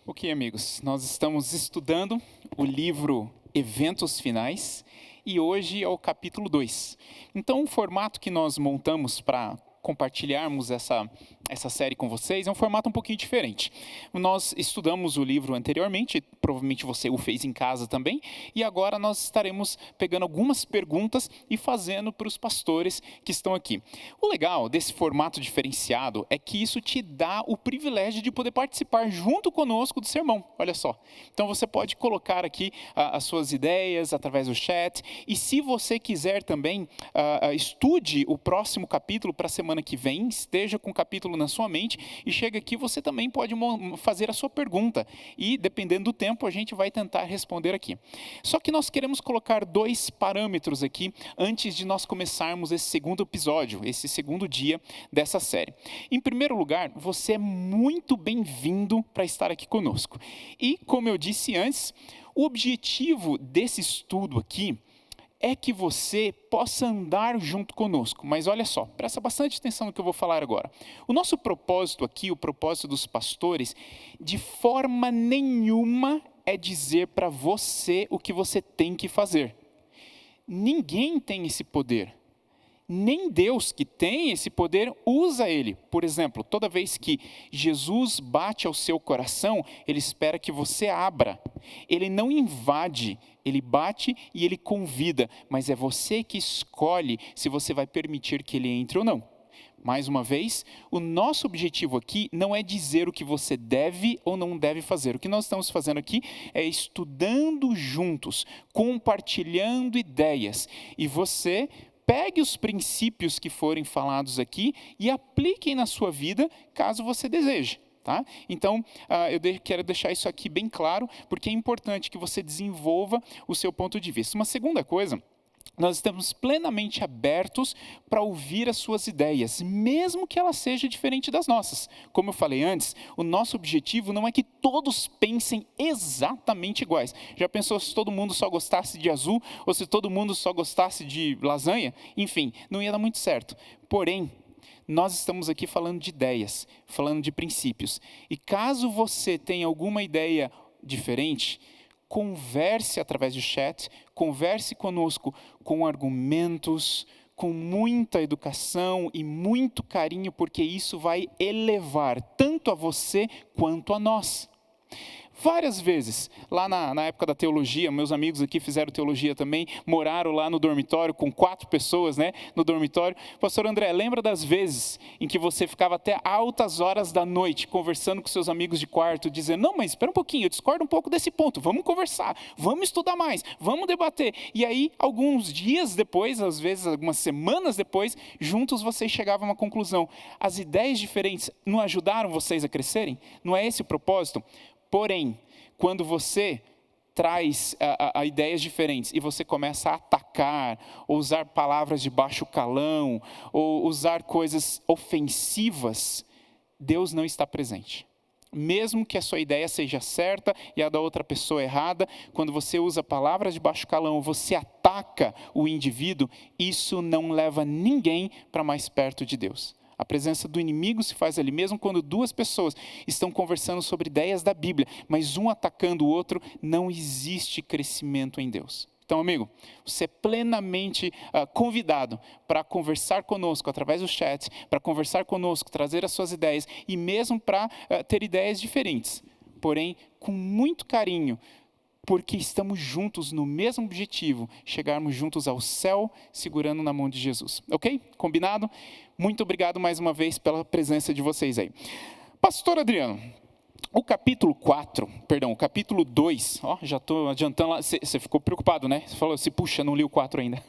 Ok, amigos, nós estamos estudando o livro Eventos Finais e hoje é o capítulo 2. Então, o formato que nós montamos para compartilharmos essa série com vocês é um formato um pouquinho diferente. Nós estudamos o livro anteriormente, provavelmente você o fez em casa também, e agora nós estaremos pegando algumas perguntas e fazendo para os pastores que estão aqui. O legal desse formato diferenciado é que isso te dá o privilégio de poder participar junto conosco do sermão, olha só. Então você pode colocar aqui as suas ideias através do chat, e se você quiser também, estude o próximo capítulo para a semana que vem, esteja com o capítulo na sua mente, e chega aqui, você também pode fazer a sua pergunta, e dependendo do tempo, a gente vai tentar responder aqui. Só que nós queremos colocar 2 parâmetros aqui, antes de nós começarmos esse segundo episódio, esse segundo dia dessa série. Em primeiro lugar, você é muito bem-vindo para estar aqui conosco. E, como eu disse antes, o objetivo desse estudo aqui é que você possa andar junto conosco. Mas olha só, presta bastante atenção no que eu vou falar agora. O nosso propósito aqui, o propósito dos pastores, de forma nenhuma é dizer para você o que você tem que fazer. Ninguém tem esse poder. Nem Deus, que tem esse poder, usa ele. Por exemplo, toda vez que Jesus bate ao seu coração, ele espera que você abra. Ele não invade, ele bate e ele convida, mas é você que escolhe se você vai permitir que ele entre ou não. Mais uma vez, o nosso objetivo aqui não é dizer o que você deve ou não deve fazer. O que nós estamos fazendo aqui é estudando juntos, compartilhando ideias, e você pegue os princípios que forem falados aqui e apliquem na sua vida, caso você deseje. Tá? Então, eu quero deixar isso aqui bem claro, porque é importante que você desenvolva o seu ponto de vista. Uma segunda coisa, nós estamos plenamente abertos para ouvir as suas ideias, mesmo que ela seja diferente das nossas. Como eu falei antes, o nosso objetivo não é que todos pensem exatamente iguais. Já pensou se todo mundo só gostasse de azul, ou se todo mundo só gostasse de lasanha? Enfim, não ia dar muito certo. Porém, nós estamos aqui falando de ideias, falando de princípios. E caso você tenha alguma ideia diferente, converse através do chat, converse conosco com argumentos, com muita educação e muito carinho, porque isso vai elevar tanto a você quanto a nós. Várias vezes, lá na época da teologia, meus amigos aqui fizeram teologia também, moraram lá no dormitório com 4 pessoas, né, no dormitório. Pastor André, lembra das vezes em que você ficava até altas horas da noite conversando com seus amigos de quarto, dizendo, não, mas espera um pouquinho, eu discordo um pouco desse ponto, vamos conversar, vamos estudar mais, vamos debater. E aí, alguns dias depois, às vezes algumas semanas depois, juntos vocês chegavam a uma conclusão. As ideias diferentes não ajudaram vocês a crescerem? Não é esse o propósito? Porém, quando você traz ideias diferentes e você começa a atacar, ou usar palavras de baixo calão, ou usar coisas ofensivas, Deus não está presente. Mesmo que a sua ideia seja certa e a da outra pessoa errada, quando você usa palavras de baixo calão, você ataca o indivíduo, isso não leva ninguém para mais perto de Deus. A presença do inimigo se faz ali, mesmo quando 2 pessoas estão conversando sobre ideias da Bíblia, mas um atacando o outro, não existe crescimento em Deus. Então, amigo, você é plenamente convidado para conversar conosco através do chat, para conversar conosco, trazer as suas ideias, e mesmo para ter ideias diferentes, porém, com muito carinho, porque estamos juntos no mesmo objetivo, chegarmos juntos ao céu, segurando na mão de Jesus. Ok? Combinado? Muito obrigado mais uma vez pela presença de vocês aí. Pastor Adriano, o capítulo 2, já estou adiantando lá, você ficou preocupado, né? Você falou assim, puxa, não li o 4 ainda.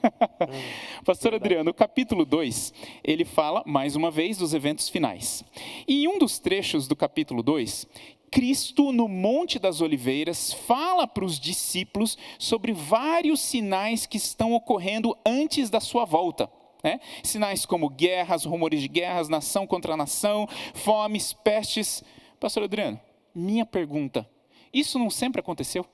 Pastor Adriano, o capítulo 2, ele fala, mais uma vez, dos eventos finais. E em um dos trechos do capítulo 2, Cristo, no Monte das Oliveiras, fala para os discípulos sobre vários sinais que estão ocorrendo antes da sua volta. Né? Sinais como guerras, rumores de guerras, nação contra nação, fomes, pestes. Pastor Adriano, minha pergunta, isso não sempre aconteceu?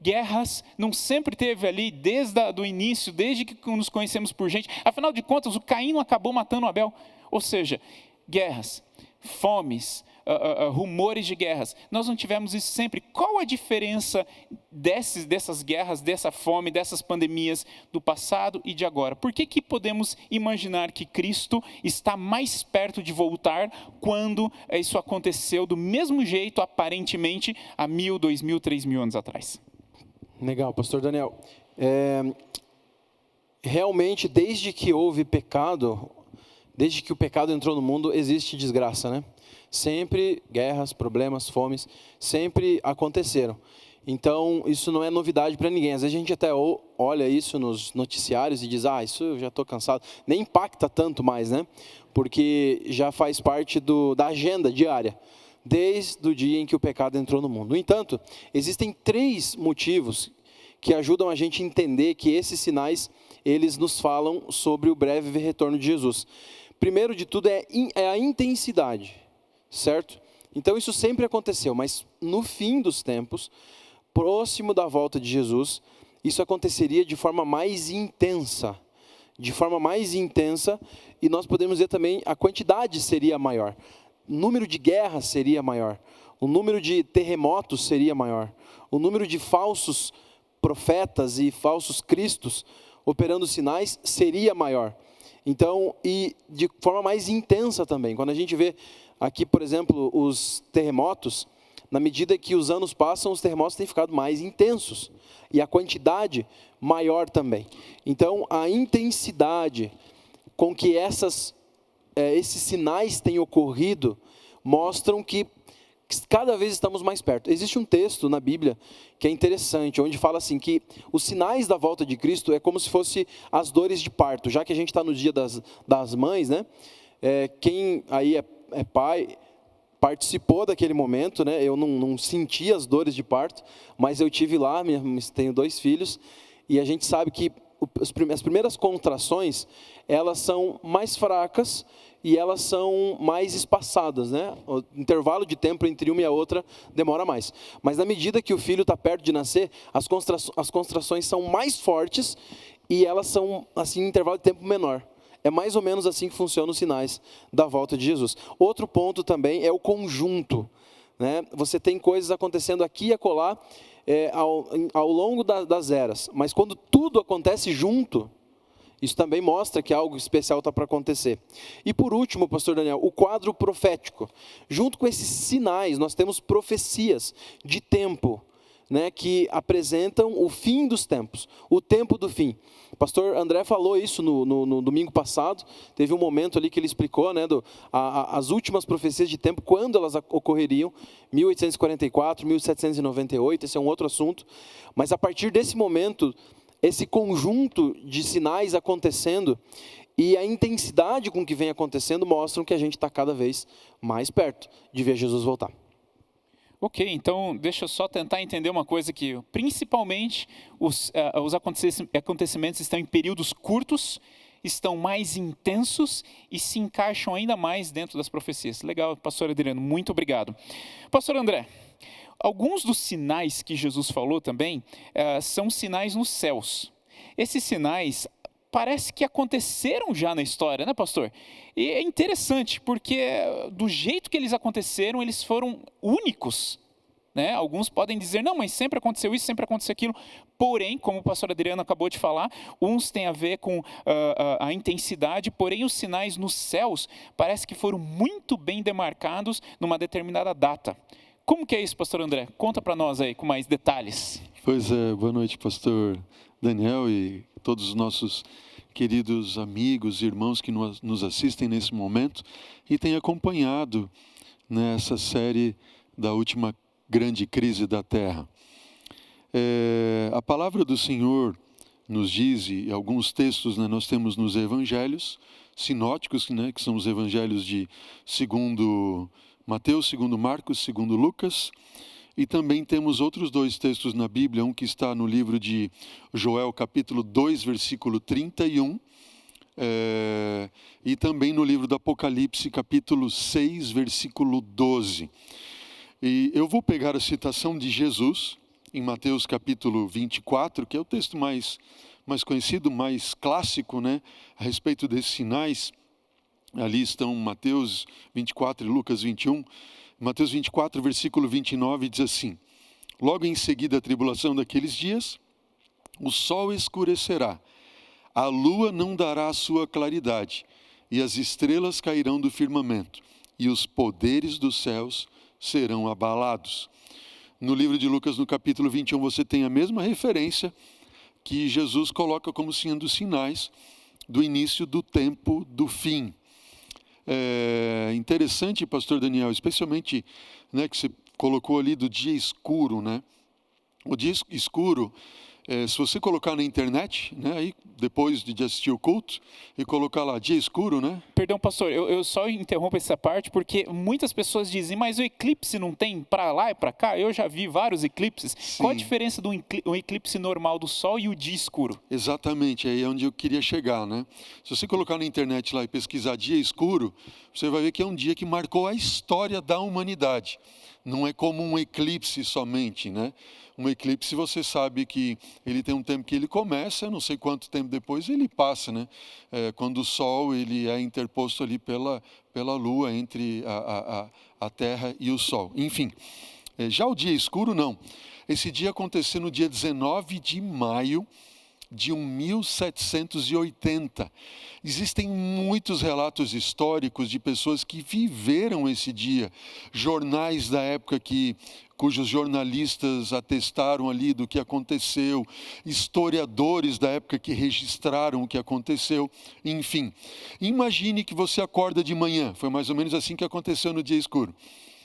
Guerras não sempre teve ali desde o início, desde que nos conhecemos por gente? Afinal de contas, o Caim não acabou matando Abel. Ou seja, guerras, fomes, rumores de guerras. Nós não tivemos isso sempre. Qual a diferença dessas guerras, dessa fome, dessas pandemias do passado e de agora? Por que podemos imaginar que Cristo está mais perto de voltar quando isso aconteceu do mesmo jeito, aparentemente, há 1.000, 2.000, 3.000 anos atrás? Legal, pastor Daniel. Realmente, desde que houve pecado, desde que o pecado entrou no mundo, existe desgraça, né? Sempre guerras, problemas, fomes, sempre aconteceram. Então, isso não é novidade para ninguém. Às vezes a gente até olha isso nos noticiários e diz, isso eu já estou cansado. Nem impacta tanto mais, né? Porque já faz parte da agenda diária, desde o dia em que o pecado entrou no mundo. No entanto, existem 3 motivos que ajudam a gente a entender que esses sinais, eles nos falam sobre o breve retorno de Jesus. Primeiro de tudo é a intensidade, certo? Então isso sempre aconteceu, mas no fim dos tempos, próximo da volta de Jesus, isso aconteceria de forma mais intensa. E nós podemos ver também a quantidade seria maior. O número de guerras seria maior. O número de terremotos seria maior. O número de falsos profetas e falsos cristos operando sinais seria maior. Então, e de forma mais intensa também. Quando a gente vê aqui, por exemplo, os terremotos, na medida que os anos passam, os terremotos têm ficado mais intensos. E a quantidade maior também. Então, a intensidade com que esses sinais têm ocorrido mostram que cada vez estamos mais perto. Existe um texto na Bíblia que é interessante, onde fala assim que os sinais da volta de Cristo é como se fosse as dores de parto. Já que a gente está no dia das mães, né? Quem aí é pai participou daquele momento, né? Eu não senti as dores de parto, mas eu tive lá, tenho 2 filhos, e a gente sabe que as primeiras contrações, elas são mais fracas e elas são mais espaçadas, né? O intervalo de tempo entre uma e a outra demora mais. Mas na medida que o filho está perto de nascer, as contrações são mais fortes e elas são, assim, em intervalo de tempo menor. É mais ou menos assim que funcionam os sinais da volta de Jesus. Outro ponto também é o conjunto, né? Você tem coisas acontecendo aqui e acolá, ao longo das eras. Mas quando tudo acontece junto, isso também mostra que algo especial está para acontecer. E por último, pastor Daniel, o quadro profético. Junto com esses sinais, nós temos profecias de tempo, né, que apresentam o fim dos tempos, o tempo do fim. O pastor André falou isso no domingo passado, teve um momento ali que ele explicou, né, as últimas profecias de tempo, quando elas ocorreriam, 1844, 1798, esse é um outro assunto, mas a partir desse momento, esse conjunto de sinais acontecendo e a intensidade com que vem acontecendo mostram que a gente está cada vez mais perto de ver Jesus voltar. Ok, então deixa eu só tentar entender uma coisa aqui. Principalmente, os acontecimentos estão em períodos curtos, estão mais intensos e se encaixam ainda mais dentro das profecias. Legal, pastor Adriano, muito obrigado. Pastor André, alguns dos sinais que Jesus falou também são sinais nos céus. Esses sinais parece que aconteceram já na história, né, pastor? E é interessante, porque do jeito que eles aconteceram, eles foram únicos, né? Alguns podem dizer, não, mas sempre aconteceu isso, sempre aconteceu aquilo. Porém, como o pastor Adriano acabou de falar, uns têm a ver com a intensidade, porém os sinais nos céus parece que foram muito bem demarcados numa determinada data. Como que é isso, pastor André? Conta para nós aí com mais detalhes. Pois é, boa noite, pastor Daniel e todos os nossos queridos amigos e irmãos que nos assistem nesse momento e têm acompanhado nessa série da última grande crise da Terra. A palavra do Senhor nos diz, e alguns textos, né, nós temos nos evangelhos sinóticos, né, que são os evangelhos de segundo Mateus, segundo Marcos, segundo Lucas, e também temos outros 2 textos na Bíblia, um que está no livro de Joel, capítulo 2, versículo 31, e também no livro do Apocalipse, capítulo 6, versículo 12. E eu vou pegar a citação de Jesus, em Mateus capítulo 24, que é o texto mais conhecido, mais clássico, né, a respeito desses sinais. Ali estão Mateus 24 e Lucas 21. Mateus 24, versículo 29 diz assim: logo em seguida a tribulação daqueles dias, o sol escurecerá, a lua não dará a sua claridade, e as estrelas cairão do firmamento, e os poderes dos céus serão abalados. No livro de Lucas, no capítulo 21, você tem a mesma referência que Jesus coloca como sendo sinais do início do tempo do fim. É interessante, pastor Daniel, especialmente, né, que você colocou ali do dia escuro, né? O dia escuro, se você colocar na internet, né, aí depois de assistir o culto, e colocar lá dia escuro, né? Perdão, pastor, eu só interrompo essa parte porque muitas pessoas dizem, mas o eclipse não tem para lá e para cá? Eu já vi vários eclipses. Sim. Qual a diferença do eclipse normal do sol e o dia escuro? Exatamente, aí é onde eu queria chegar, né? Se você colocar na internet lá e pesquisar dia escuro, você vai ver que é um dia que marcou a história da humanidade. Não é como um eclipse somente, né? Um eclipse você sabe que ele tem um tempo que ele começa, não sei quanto tempo depois ele passa, né? Quando o Sol ele é interposto ali pela Lua entre a Terra e o Sol. Enfim, já o dia escuro não. Esse dia aconteceu no dia 19 de maio de 1780. Existem muitos relatos históricos de pessoas que viveram esse dia, jornais da época cujos jornalistas atestaram ali do que aconteceu, historiadores da época que registraram o que aconteceu, enfim. Imagine que você acorda de manhã, foi mais ou menos assim que aconteceu no dia escuro.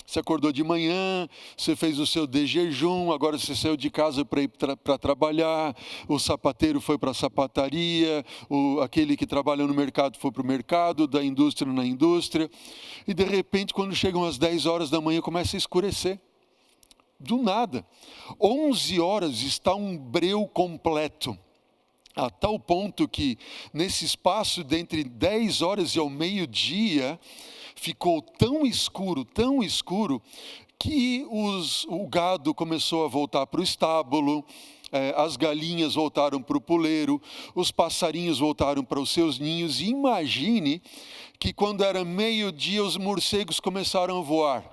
Você acordou de manhã, você fez o seu de jejum, agora você saiu de casa para ir para trabalhar, o sapateiro foi para a sapataria, aquele que trabalha no mercado foi para o mercado, da indústria na indústria, e de repente quando chegam as 10 horas da manhã começa a escurecer. Do nada. 11 horas está um breu completo. A tal ponto que nesse espaço de entre 10 horas e ao meio-dia, ficou tão escuro, que o gado começou a voltar para o estábulo, as galinhas voltaram para o puleiro, os passarinhos voltaram para os seus ninhos. E imagine que quando era meio-dia, os morcegos começaram a voar,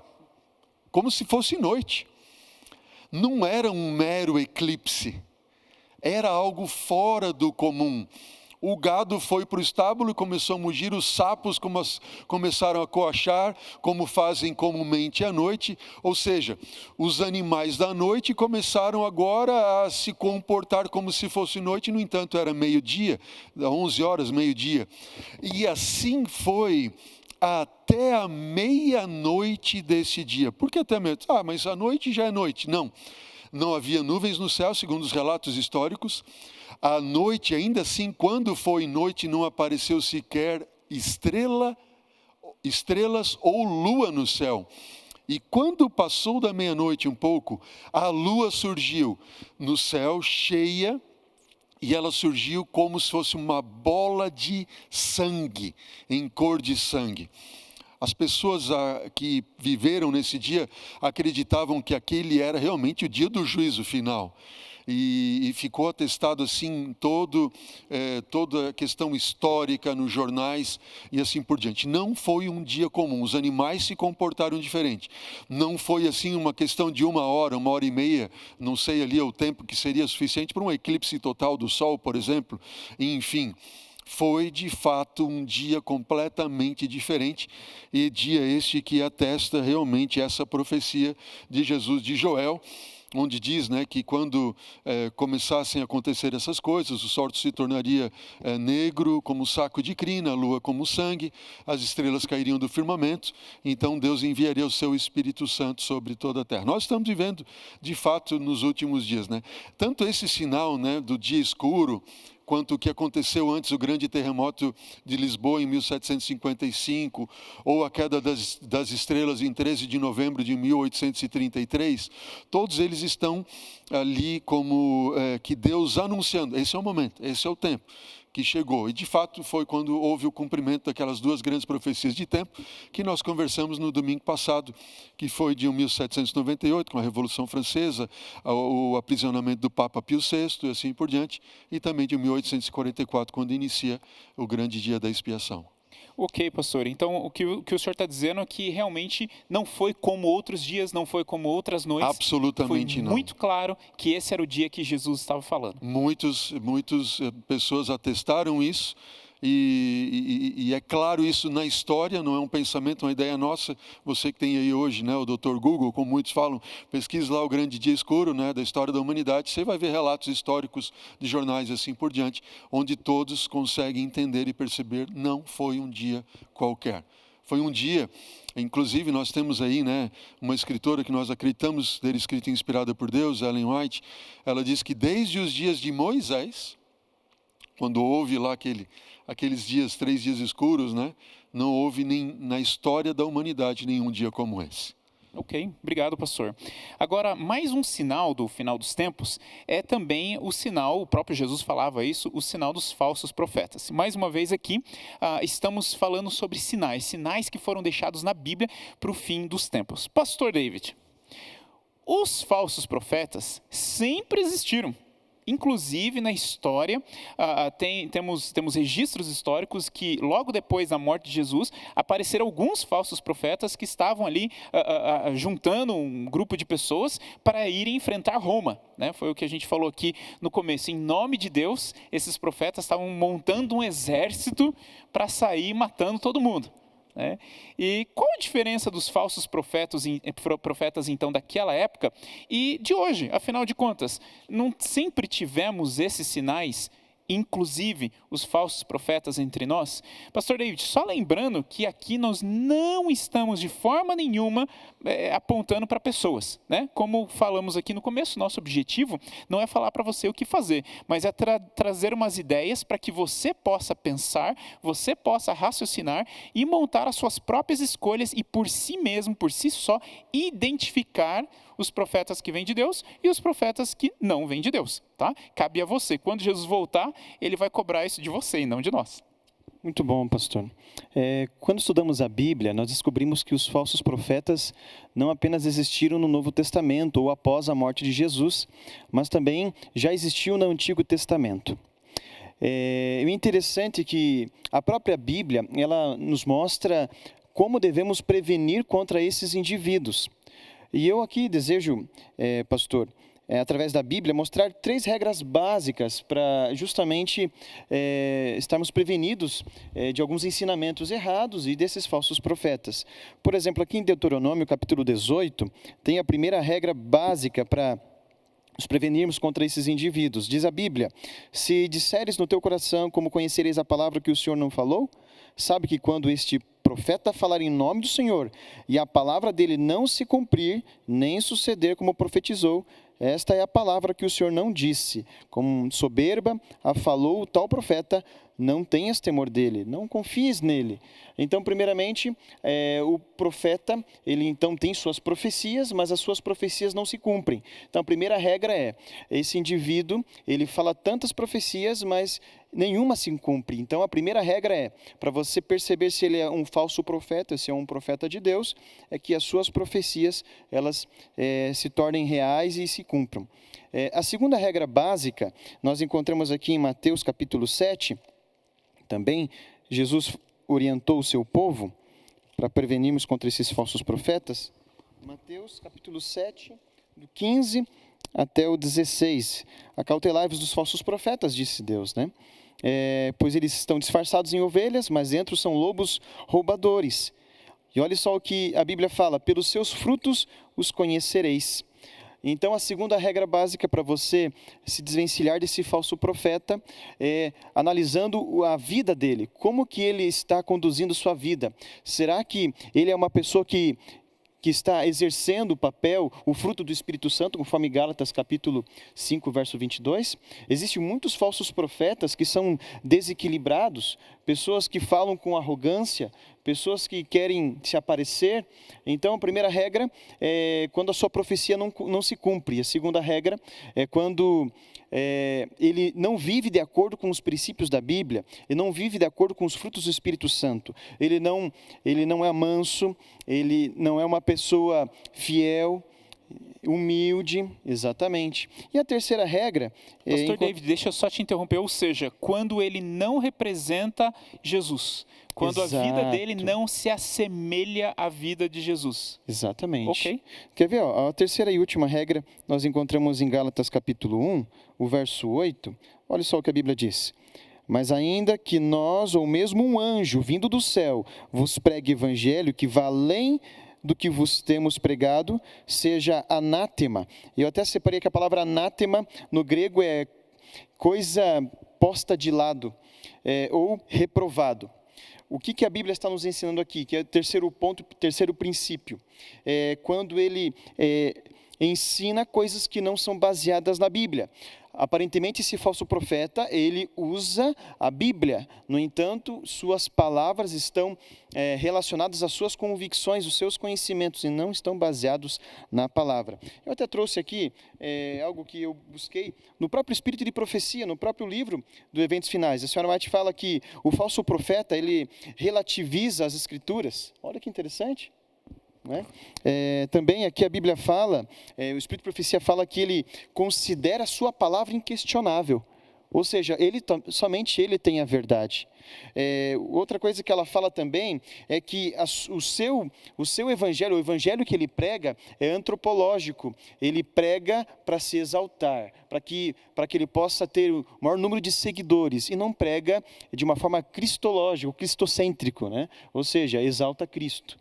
como se fosse noite. Não era um mero eclipse, era algo fora do comum. O gado foi para o estábulo e começou a mugir, os sapos começaram a coachar, como fazem comumente à noite, ou seja, os animais da noite começaram agora a se comportar como se fosse noite, no entanto era meio-dia, 11 horas, meio-dia. E assim foi até a meia-noite desse dia. Por que até meia-noite? Mas a noite já é noite. Não havia nuvens no céu, segundo os relatos históricos. À noite, ainda assim, quando foi noite, não apareceu sequer estrelas ou lua no céu. E quando passou da meia-noite um pouco, a lua surgiu no céu cheia, e ela surgiu como se fosse uma bola de sangue, em cor de sangue. As pessoas que viveram nesse dia acreditavam que aquele era realmente o dia do juízo final. E ficou atestado assim toda a questão histórica nos jornais e assim por diante. Não foi um dia comum, os animais se comportaram diferente. Não foi assim uma questão de 1 hora, 1 hora e meia, não sei ali o tempo que seria suficiente para um eclipse total do Sol, por exemplo. Enfim, foi de fato um dia completamente diferente, e dia este que atesta realmente essa profecia de Jesus, de Joel, onde diz, né, que quando começassem a acontecer essas coisas, o sol se tornaria negro como saco de crina, a lua como sangue, as estrelas cairiam do firmamento, então Deus enviaria o seu Espírito Santo sobre toda a terra. Nós estamos vivendo, de fato, nos últimos dias, né? Tanto esse sinal, né, do dia escuro, quanto o que aconteceu antes, o grande terremoto de Lisboa em 1755, ou a queda das estrelas em 13 de novembro de 1833, todos eles estão ali como que Deus anunciando, esse é o momento, esse é o tempo que chegou. E de fato foi quando houve o cumprimento daquelas duas grandes profecias de tempo que nós conversamos no domingo passado, que foi de 1798, com a Revolução Francesa, o aprisionamento do Papa Pio VI e assim por diante, e também de 1844, quando inicia o grande dia da expiação. Ok, pastor. Então, o que o senhor está dizendo é que realmente não foi como outros dias, não foi como outras noites. Absolutamente Foi não. muito claro que esse era o dia que Jesus estava falando. Muitas pessoas atestaram isso, e é claro isso na história, não é um pensamento, uma ideia nossa. Você que tem aí hoje, né, o Dr. Google, como muitos falam, pesquise lá o grande dia escuro, né, da história da humanidade, você vai ver relatos históricos de jornais assim por diante, onde todos conseguem entender e perceber, não foi um dia qualquer. Foi um dia, inclusive nós temos aí, né, uma escritora que nós acreditamos ter escrito inspirada por Deus, Ellen White. Ela diz que desde os dias de Moisés, quando houve lá aqueles dias, 3 dias escuros, né, não houve nem na história da humanidade nenhum dia como esse. Ok, obrigado, pastor. Agora, mais um sinal do final dos tempos é também o sinal, o próprio Jesus falava isso, o sinal dos falsos profetas. Mais uma vez aqui, estamos falando sobre sinais que foram deixados na Bíblia para o fim dos tempos. Pastor David, os falsos profetas sempre existiram. Inclusive, na história, temos registros históricos que, logo depois da morte de Jesus, apareceram alguns falsos profetas que estavam ali juntando um grupo de pessoas para irem enfrentar Roma. Né? Foi o que a gente falou aqui no começo. Em nome de Deus, esses profetas estavam montando um exército para sair matando todo mundo. Né? E qual a diferença dos falsos profetas, então, daquela época e de hoje? Afinal de contas, não sempre tivemos esses sinais, inclusive os falsos profetas entre nós? Pastor David, só lembrando que aqui nós não estamos de forma nenhuma apontando para pessoas, né? Como falamos aqui no começo, nosso objetivo não é falar para você o que fazer, mas é trazer umas ideias para que você possa pensar, você possa raciocinar e montar as suas próprias escolhas e por si mesmo, por si só, identificar os profetas que vêm de Deus e os profetas que não vêm de Deus, tá? Cabe a você. Quando Jesus voltar, ele vai cobrar isso de você e não de nós. Muito bom, pastor. Quando estudamos a Bíblia, nós descobrimos que os falsos profetas não apenas existiram no Novo Testamento ou após a morte de Jesus, mas também já existiam no Antigo Testamento. É interessante que a própria Bíblia, ela nos mostra como devemos prevenir contra esses indivíduos. E eu aqui desejo, pastor, através da Bíblia, mostrar 3 regras básicas para justamente estarmos prevenidos de alguns ensinamentos errados e desses falsos profetas. Por exemplo, aqui em Deuteronômio, capítulo 18, tem a primeira regra básica para nos prevenirmos contra esses indivíduos. Diz a Bíblia: se disseres no teu coração, como conhecereis a palavra que o Senhor não falou, sabe que quando este profeta falar em nome do Senhor e a palavra dele não se cumprir, nem suceder como profetizou, esta é a palavra que o Senhor não disse. Com soberba a falou o tal profeta, não tenhas temor dele, não confies nele. Então, primeiramente, o profeta, ele então tem suas profecias, mas as suas profecias não se cumprem. Então, a primeira regra é, esse indivíduo, ele fala tantas profecias, mas nenhuma se cumpre. Então, a primeira regra é, para você perceber se ele é um falso profeta, se é um profeta de Deus, é que as suas profecias, elas se tornem reais e se cumpram. A segunda regra básica, nós encontramos aqui em Mateus capítulo 7, também, Jesus orientou o seu povo para prevenirmos contra esses falsos profetas. Mateus capítulo 7, do 15 até o 16. Acautelai-vos dos falsos profetas, disse Deus, né? Pois eles estão disfarçados em ovelhas, mas dentro são lobos roubadores. E olha só o que a Bíblia fala: pelos seus frutos os conhecereis. Então, a segunda regra básica para você se desvencilhar desse falso profeta é analisando a vida dele. Como que ele está conduzindo sua vida? Será que ele é uma pessoa que está exercendo o papel, o fruto do Espírito Santo, conforme Gálatas capítulo 5, verso 22? Existem muitos falsos profetas que são desequilibrados, pessoas que falam com arrogância, pessoas que querem se aparecer. Então, a primeira regra é quando a sua profecia não se cumpre. A segunda regra é quando ele não vive de acordo com os princípios da Bíblia, ele não vive de acordo com os frutos do Espírito Santo. Ele não é manso, ele não é uma pessoa fiel. humilde, exatamente. E a terceira regra... Pastor David, deixa eu só te interromper, ou seja, quando ele não representa Jesus, quando a vida dele não se assemelha à vida de Jesus. Exatamente. Ok. Quer ver? Ó, a terceira e última regra nós encontramos em Gálatas capítulo 1, o verso 8. Olha só o que a Bíblia diz. Mas ainda que nós, ou mesmo um anjo vindo do céu, vos pregue evangelho que vá além do que vos temos pregado, seja anátema. Eu até separei que a palavra anátema no grego é coisa posta de lado, ou reprovado. O que a Bíblia está nos ensinando aqui? Que é o terceiro ponto, terceiro princípio. Quando ele ensina coisas que não são baseadas na Bíblia. Aparentemente, esse falso profeta, ele usa a Bíblia. No entanto, suas palavras estão relacionadas às suas convicções, os seus conhecimentos, e não estão baseados na palavra. Eu até trouxe aqui algo que eu busquei no próprio Espírito de Profecia, no próprio livro do Eventos Finais. A senhora White fala que o falso profeta, ele relativiza as Escrituras. Olha que interessante. Né? Também aqui a Bíblia fala, o Espírito de Profecia fala que ele considera a sua palavra inquestionável, ou seja, somente ele tem a verdade. Outra coisa que ela fala também é que o seu evangelho, o evangelho que ele prega é antropológico, ele prega para se exaltar, para que ele possa ter o maior número de seguidores, e não prega de uma forma cristológica, cristocêntrico, né? Ou seja, exalta Cristo.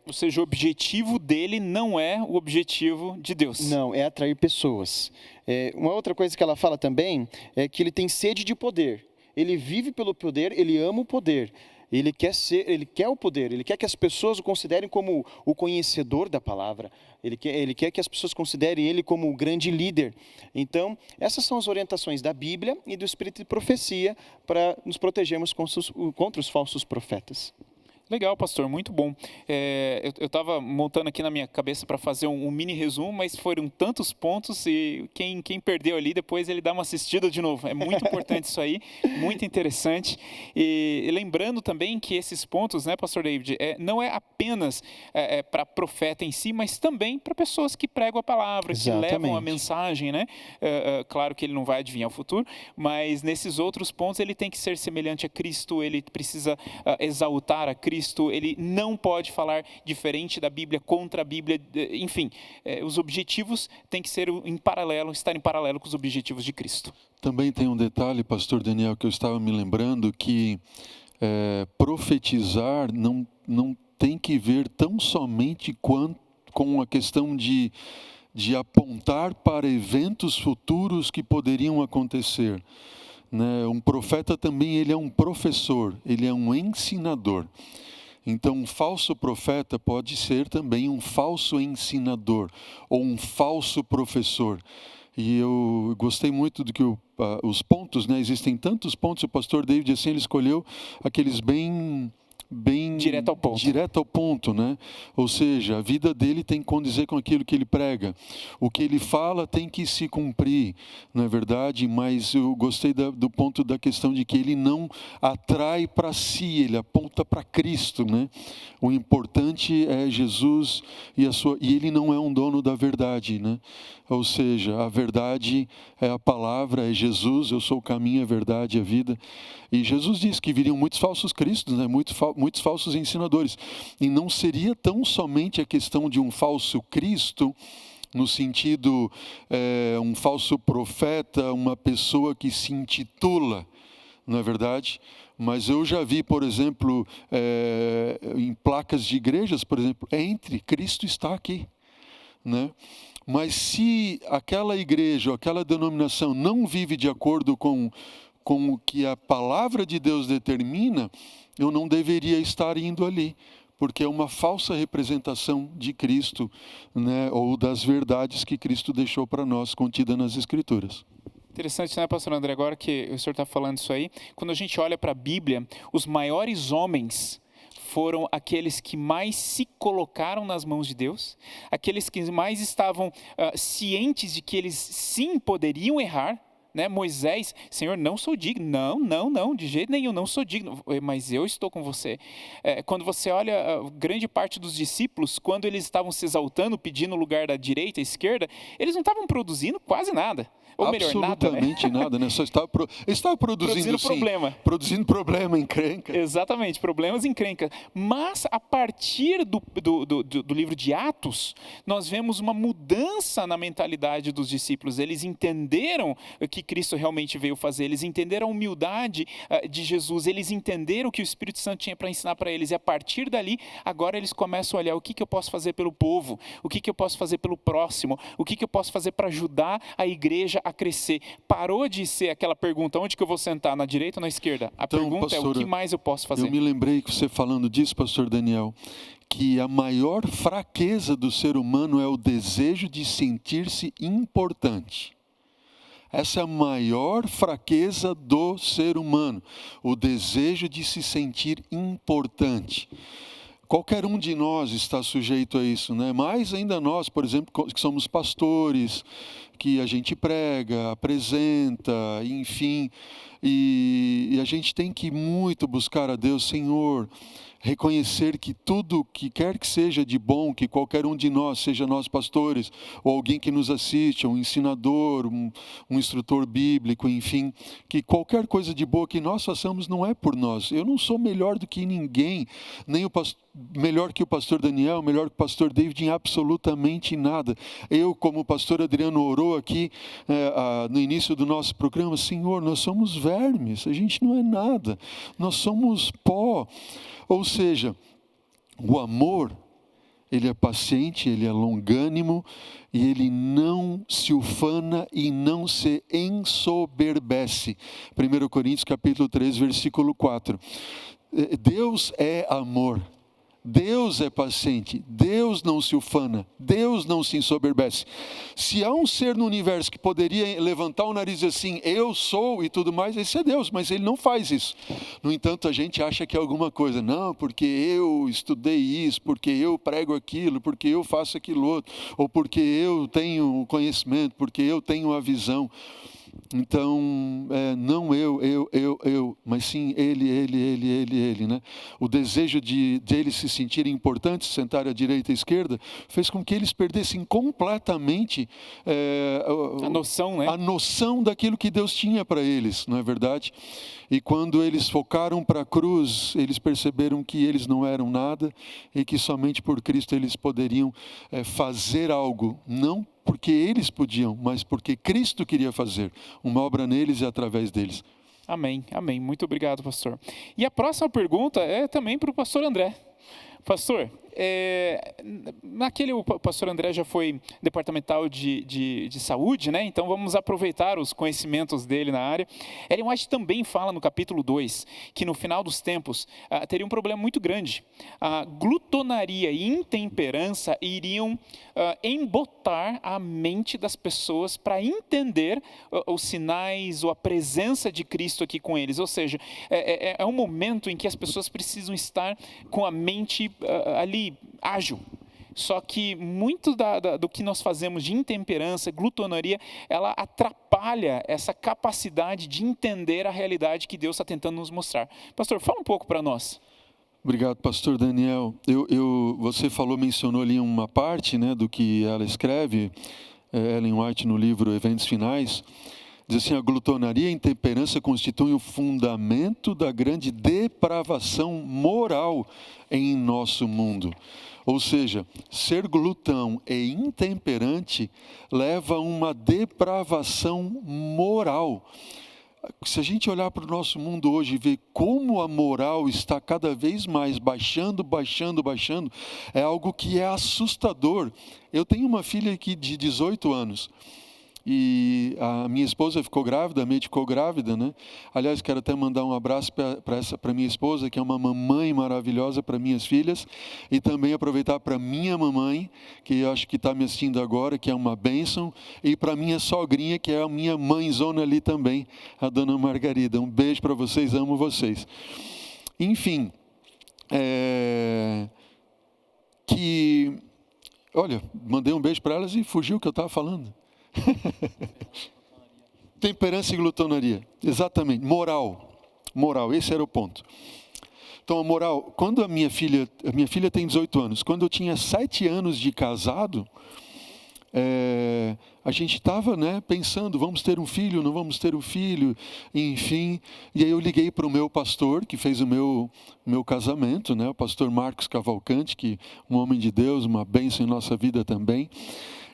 Ou seja, o objetivo dele não é o objetivo de Deus. Não, é atrair pessoas. Uma outra coisa que ela fala também é que ele tem sede de poder. Ele vive pelo poder, ele ama o poder. Ele quer o poder, ele quer que as pessoas o considerem como o conhecedor da palavra. Ele quer que as pessoas considerem ele como o grande líder. Então, essas são as orientações da Bíblia e do Espírito de Profecia para nos protegermos contra os falsos profetas. Legal, pastor, muito bom. Eu estava montando aqui na minha cabeça para fazer um mini resumo, mas foram tantos pontos e quem perdeu ali, depois ele dá uma assistida de novo. É muito importante isso aí, muito interessante. E lembrando também que esses pontos, né, pastor David, não é apenas para profeta em si, mas também para pessoas que pregam a palavra, Exatamente. que levam a mensagem, né? Claro que ele não vai adivinhar o futuro, mas nesses outros pontos ele tem que ser semelhante a Cristo, ele precisa exaltar a Cristo, ele não pode falar diferente da Bíblia, contra a Bíblia, enfim, os objetivos têm que ser estar em paralelo com os objetivos de Cristo. Também tem um detalhe, pastor Daniel, que eu estava me lembrando, que profetizar não tem que ver tão somente com a questão de apontar para eventos futuros que poderiam acontecer. Né? Um profeta também ele é um professor, ele é um ensinador. Então, um falso profeta pode ser também um falso ensinador ou um falso professor. E eu gostei muito do que os pontos, né? Existem tantos pontos, o pastor David assim, ele escolheu aqueles bem direto ao ponto, né? Ou seja, a vida dele tem que condizer com aquilo que ele prega. O que ele fala tem que se cumprir, não é verdade? Mas eu gostei do ponto da questão de que ele não atrai para si, ele aponta para Cristo, né? O importante é Jesus e ele não é um dono da verdade, né? Ou seja, a verdade é a palavra, é Jesus, eu sou o caminho, a verdade e a vida. E Jesus disse que viriam muitos falsos cristos, né? Muitos falsos ensinadores. E não seria tão somente a questão de um falso Cristo, no sentido, um falso profeta, uma pessoa que se intitula, não é verdade? Mas eu já vi, por exemplo, em placas de igrejas, por exemplo, entre Cristo está aqui, né? Mas se aquela igreja, ou aquela denominação não vive de acordo com o que a palavra de Deus determina, eu não deveria estar indo ali, porque é uma falsa representação de Cristo, né, ou das verdades que Cristo deixou para nós, contida nas Escrituras. Interessante, né, pastor André, agora que o senhor está falando isso aí, quando a gente olha para a Bíblia, os maiores homens foram aqueles que mais se colocaram nas mãos de Deus, aqueles que mais estavam cientes de que eles sim poderiam errar, né? Moisés, Senhor, não sou digno. Não, de jeito nenhum, não sou digno. Mas eu estou com você. Quando você olha grande parte dos discípulos, quando eles estavam se exaltando, pedindo o lugar da direita e esquerda, eles não estavam produzindo quase nada. Ou melhor, nada, né? Absolutamente nada, né? Só estava produzindo sim, problema. Produzindo problema, encrenca. Exatamente, problemas e encrencas. Mas a partir do livro de Atos, nós vemos uma mudança na mentalidade dos discípulos. Eles entenderam o que Cristo realmente veio fazer, eles entenderam a humildade de Jesus, eles entenderam o que o Espírito Santo tinha para ensinar para eles. E a partir dali, agora eles começam a olhar o que eu posso fazer pelo povo, o que eu posso fazer pelo próximo, o que eu posso fazer para ajudar a igreja a crescer. Parou de ser aquela pergunta, onde que eu vou sentar, na direita ou na esquerda? A pergunta pastora, é, o que mais eu posso fazer? Eu me lembrei que você falando disso, pastor Daniel, que a maior fraqueza do ser humano é o desejo de sentir-se importante. Essa é a maior fraqueza do ser humano, o desejo de se sentir importante. Qualquer um de nós está sujeito a isso, né? Mais ainda nós, por exemplo, que somos pastores, que a gente prega, apresenta, enfim, e a gente tem que muito buscar a Deus, Senhor, reconhecer que tudo que quer que seja de bom, que qualquer um de nós, seja nós pastores, ou alguém que nos assiste, um ensinador, um instrutor bíblico, enfim, que qualquer coisa de boa que nós façamos não é por nós. Eu não sou melhor do que ninguém, nem melhor que o pastor Daniel, melhor que o pastor David em absolutamente nada. Eu, como o pastor Adriano orou aqui no início do nosso programa, Senhor, nós somos vermes, a gente não é nada, nós somos pó. Ou seja, o amor, ele é paciente, ele é longânimo e ele não se ufana e não se ensoberbece. 1 Coríntios capítulo 3, versículo 4. Deus é amor. Deus é paciente, Deus não se ufana, Deus não se ensoberbece. Se há um ser no universo que poderia levantar o nariz e dizer assim, eu sou e tudo mais, esse é Deus, mas Ele não faz isso. No entanto, a gente acha que é alguma coisa, não, porque eu estudei isso, porque eu prego aquilo, porque eu faço aquilo outro, ou porque eu tenho conhecimento, porque eu tenho a visão. Então, não eu, mas sim ele, né? O desejo de eles se sentirem importantes, sentarem à direita e à esquerda, fez com que eles perdessem completamente a noção daquilo que Deus tinha para eles, não é verdade? E quando eles focaram para a cruz, eles perceberam que eles não eram nada e que somente por Cristo eles poderiam fazer algo, não porque eles podiam, mas porque Cristo queria fazer uma obra neles e através deles. Amém, amém. Muito obrigado, pastor. E a próxima pergunta é também para o pastor André. Pastor, o pastor André já foi departamental de saúde, né? Então vamos aproveitar os conhecimentos dele na área. Ellen White também fala no capítulo 2 que no final dos tempos teria um problema muito grande. A glutonaria e intemperança iriam embotar a mente das pessoas para entender os sinais ou a presença de Cristo aqui com eles. Ou seja, é um momento em que as pessoas precisam estar com a mente ali ágil. Só que muito do que nós fazemos de intemperança, glutonaria, ela atrapalha essa capacidade de entender a realidade que Deus está tentando nos mostrar. Pastor, fala um pouco para nós. Obrigado, pastor Daniel. Você mencionou ali uma parte, né, do que ela escreve, Ellen White, no livro Eventos Finais. Diz assim, a glutonaria e a intemperança constituem o fundamento da grande depravação moral em nosso mundo. Ou seja, ser glutão e intemperante leva a uma depravação moral. Se a gente olhar para o nosso mundo hoje e ver como a moral está cada vez mais baixando, é algo que é assustador. Eu tenho uma filha aqui de 18 anos. E a minha esposa ficou grávida, a Mente ficou grávida, né? Aliás, quero até mandar um abraço para minha esposa, que é uma mamãe maravilhosa para minhas filhas, e também aproveitar para minha mamãe, que eu acho que está me assistindo agora, que é uma bênção, e para minha sogrinha, que é a minha mãezona ali também, a dona Margarida. Um beijo para vocês, amo vocês. Enfim, olha, mandei um beijo para elas e fugiu o que eu estava falando. Temperança e glutonaria. Exatamente. Moral. Moral, esse era o ponto. Então, a moral, quando a minha filha tem 18 anos, quando eu tinha 7 anos de casado, a gente estava, né, pensando, vamos ter um filho, não vamos ter um filho, enfim. E aí eu liguei para o meu pastor, que fez o meu casamento, né, o pastor Marcos Cavalcante, que um homem de Deus, uma bênção em nossa vida também.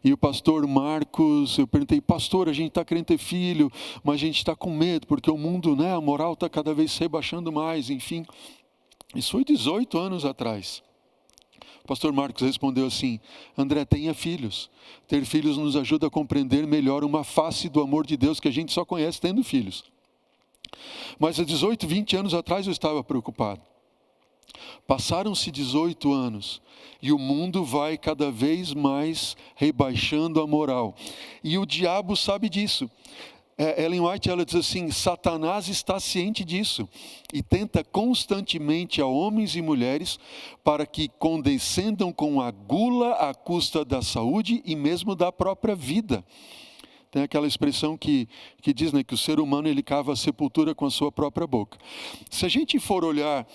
E o pastor Marcos, eu perguntei, pastor, a gente está querendo ter filho, mas a gente está com medo, porque o mundo, né, a moral está cada vez se rebaixando mais, enfim. Isso foi 18 anos atrás. O pastor Marcos respondeu assim: André, tenha filhos. Ter filhos nos ajuda a compreender melhor uma face do amor de Deus que a gente só conhece tendo filhos. Mas há 18, 20 anos atrás eu estava preocupado. Passaram-se 18 anos e o mundo vai cada vez mais rebaixando a moral. E o diabo sabe disso. Ellen White, ela diz assim, Satanás está ciente disso e tenta constantemente a homens e mulheres para que condescendam com a gula à custa da saúde e mesmo da própria vida. Tem aquela expressão que diz, né, que o ser humano ele cava a sepultura com a sua própria boca. Se a gente for olhar,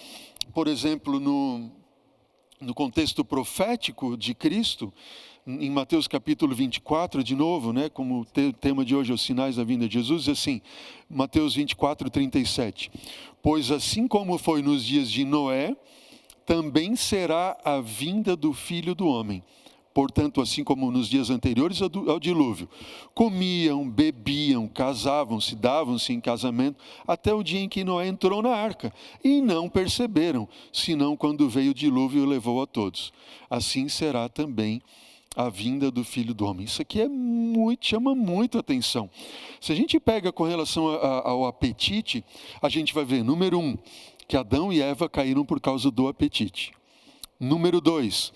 por exemplo, no contexto profético de Cristo, em Mateus capítulo 24, de novo, né, como o tema de hoje é os sinais da vinda de Jesus, diz assim, Mateus 24, 37. Pois assim como foi nos dias de Noé, também será a vinda do Filho do Homem. Portanto, assim como nos dias anteriores ao dilúvio, comiam, bebiam, casavam-se, davam-se em casamento, até o dia em que Noé entrou na arca, e não perceberam, senão quando veio o dilúvio e levou a todos. Assim será também a vinda do Filho do Homem. Isso aqui chama muito atenção. Se a gente pega com relação ao apetite, a gente vai ver, número 1, que Adão e Eva caíram por causa do apetite. Número 2,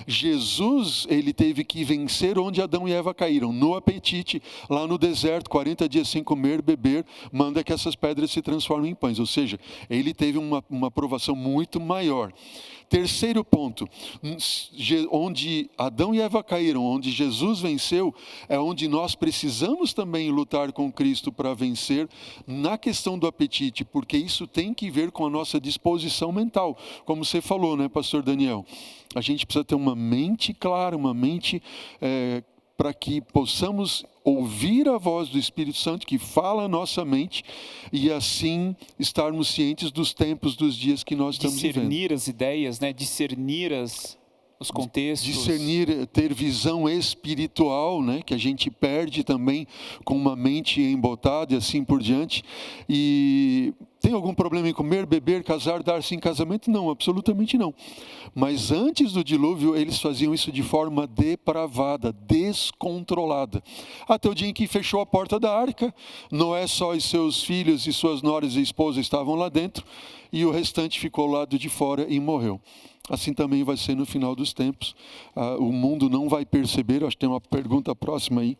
Jesus, ele teve que vencer onde Adão e Eva caíram, no apetite, lá no deserto, 40 dias sem comer, beber, manda que essas pedras se transformem em pães, ou seja, ele teve uma provação muito maior. Terceiro ponto, onde Adão e Eva caíram, onde Jesus venceu, é onde nós precisamos também lutar com Cristo para vencer na questão do apetite, porque isso tem que ver com a nossa disposição mental, como você falou, né, pastor Daniel? A gente precisa ter uma mente clara, uma mente para que possamos ouvir a voz do Espírito Santo que fala a nossa mente e assim estarmos cientes dos tempos, dos dias que nós estamos vivendo. Discernir as ideias, né? Discernir os contextos. Discernir, ter visão espiritual, né? Que a gente perde também com uma mente embotada e assim por diante. E tem algum problema em comer, beber, casar, dar-se em casamento? Não, absolutamente não. Mas antes do dilúvio, eles faziam isso de forma depravada, descontrolada. Até o dia em que fechou a porta da arca, Noé só e seus filhos e suas noras e esposa estavam lá dentro, e o restante ficou ao lado de fora e morreu. Assim também vai ser no final dos tempos. O mundo não vai perceber, acho que tem uma pergunta próxima aí,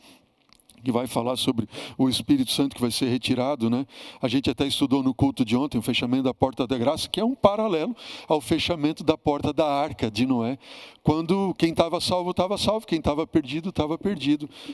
que vai falar sobre o Espírito Santo que vai ser retirado, né? A gente até estudou no culto de ontem o fechamento da porta da graça, que é um paralelo ao fechamento da porta da arca de Noé, quando quem estava salvo, quem estava perdido,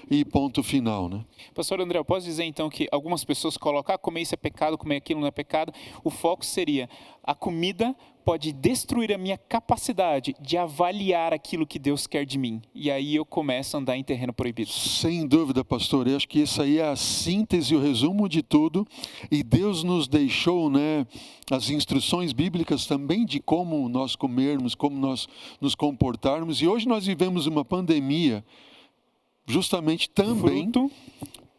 e ponto final, né? Pastor André, eu posso dizer então que algumas pessoas colocam, comer isso é pecado, comer aquilo não é pecado. O foco seria, a comida pode destruir a minha capacidade de avaliar aquilo que Deus quer de mim. E aí eu começo a andar em terreno proibido. Sem dúvida, pastor. Eu acho que isso aí é a síntese, o resumo de tudo. E Deus nos deixou, né, as instruções bíblicas também de como nós comermos, como nós nos comportarmos. E hoje nós vivemos uma pandemia justamente também